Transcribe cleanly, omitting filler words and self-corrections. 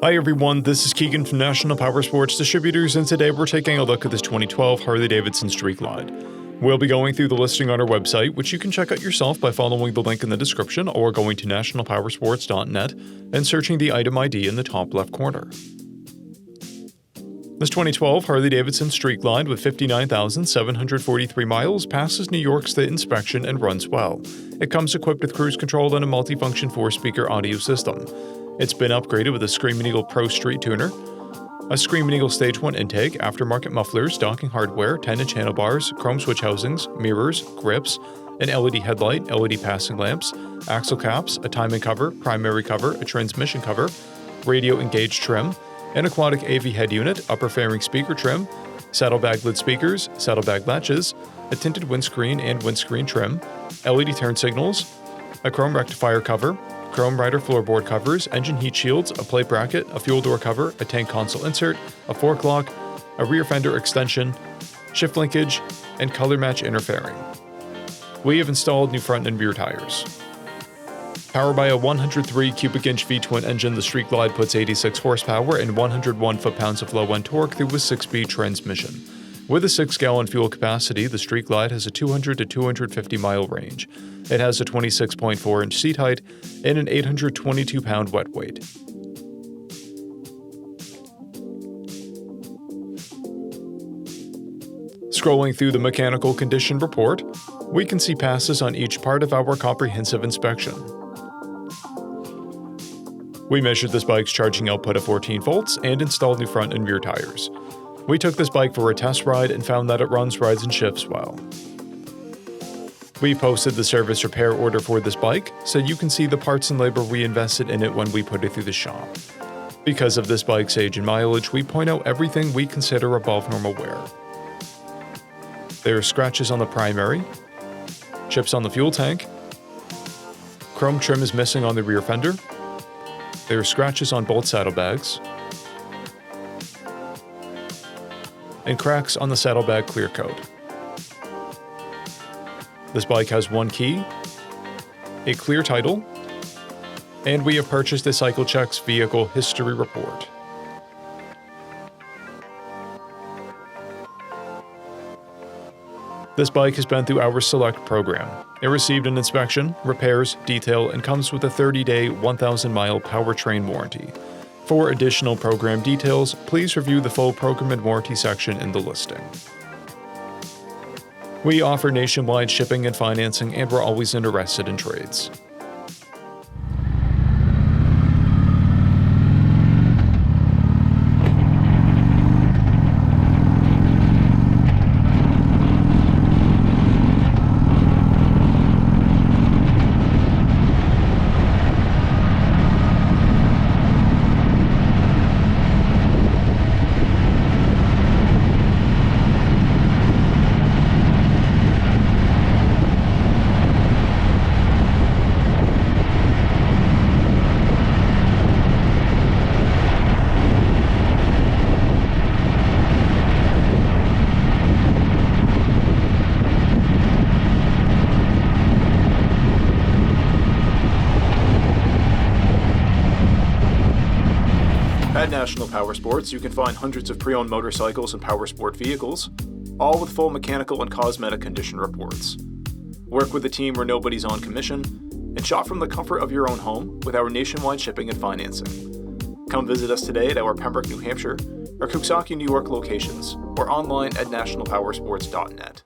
Hi everyone, this is Keegan from National Powersports Distributors, and today we're taking a look at this 2012 Harley-Davidson Street Glide. We'll be going through the listing on our website, which you can check out yourself by following the link in the description or going to nationalpowersports.net and searching the item ID in the top left corner. This 2012 Harley-Davidson Street Glide with 59,743 miles passes New York State inspection and runs well. It comes equipped with cruise control and a multifunction 4-speaker audio system. It's been upgraded with a Screaming Eagle Pro Street Tuner, a Screaming Eagle Stage 1 intake, aftermarket mufflers, docking hardware, 10-inch handlebars, chrome switch housings, mirrors, grips, an LED headlight, LED passing lamps, axle caps, a timing cover, primary cover, a transmission cover, radio engaged trim, an aquatic AV head unit, upper fairing speaker trim, saddlebag lid speakers, saddlebag latches, a tinted windscreen and windscreen trim, LED turn signals, a chrome rectifier cover, chrome rider floorboard covers, engine heat shields, a plate bracket, a fuel door cover, a tank console insert, a fork lock, a rear fender extension, shift linkage, and color match inner fairing. We have installed new front and rear tires. Powered by a 103 cubic inch V-twin engine, the Street Glide puts 86 horsepower and 101 foot-pounds of low-end torque through a 6-speed transmission. With a 6-gallon fuel capacity, the Street Glide has a 200 to 250 mile range. It has a 26.4-inch seat height and an 822-pound wet weight. Scrolling through the mechanical condition report, we can see passes on each part of our comprehensive inspection. We measured this bike's charging output of 14 volts and installed new front and rear tires. We took this bike for a test ride and found that it runs, rides, and shifts well. We posted the service repair order for this bike, so you can see the parts and labor we invested in it when we put it through the shop. Because of this bike's age and mileage, we point out everything we consider above normal wear. There are scratches on the primary, chips on the fuel tank, chrome trim is missing on the rear fender, there are scratches on both saddlebags, and cracks on the saddlebag clear coat. This bike has one key, a clear title, and we have purchased a CycleCheck's vehicle history report. This bike has been through our Select program. It received an inspection, repairs, detail, and comes with a 30-day, 1,000-mile powertrain warranty. For additional program details, please review the full program and warranty section in the listing. We offer nationwide shipping and financing, and we're always interested in trades. At National Powersports, you can find hundreds of pre-owned motorcycles and powersport vehicles, all with full mechanical and cosmetic condition reports. Work with a team where nobody's on commission, and shop from the comfort of your own home with our nationwide shipping and financing. Come visit us today at our Pembroke, New Hampshire, or Coxsackie, New York locations, or online at nationalpowersports.net.